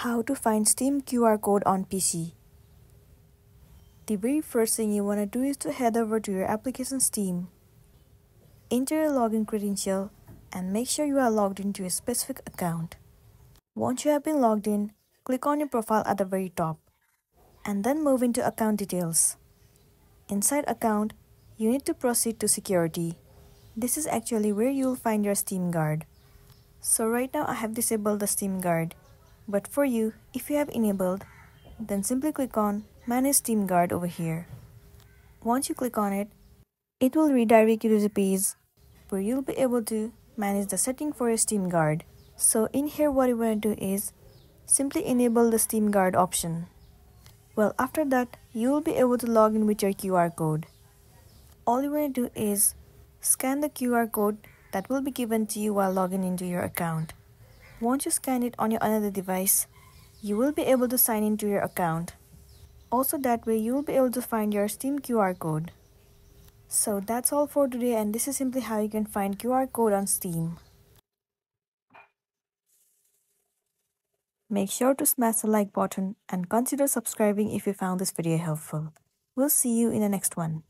How to find Steam QR code on PC. The very first thing you want to do is to head over to your application Steam. Enter your login credential and make sure you are logged into a specific account. Once you have been logged in, click on your profile at the very top and then move into account details. Inside account, you need to proceed to security. This is actually where you will find your Steam guard. So right now I have disabled the Steam guard. But for you, if you have enabled, then simply click on Manage Steam Guard over here. Once you click on it, it will redirect you to the page where you'll be able to manage the setting for your Steam Guard. So in here what you want to do is simply enable the Steam Guard option. Well, after that, you will be able to log in with your QR code. All you want to do is scan the QR code that will be given to you while logging into your account. Once you scan it on your another device, you will be able to sign into your account. Also that way you will be able to find your Steam QR code. So that's all for today, and this is simply how you can find QR code on Steam. Make sure to smash the like button and consider subscribing if you found this video helpful. We'll see you in the next one.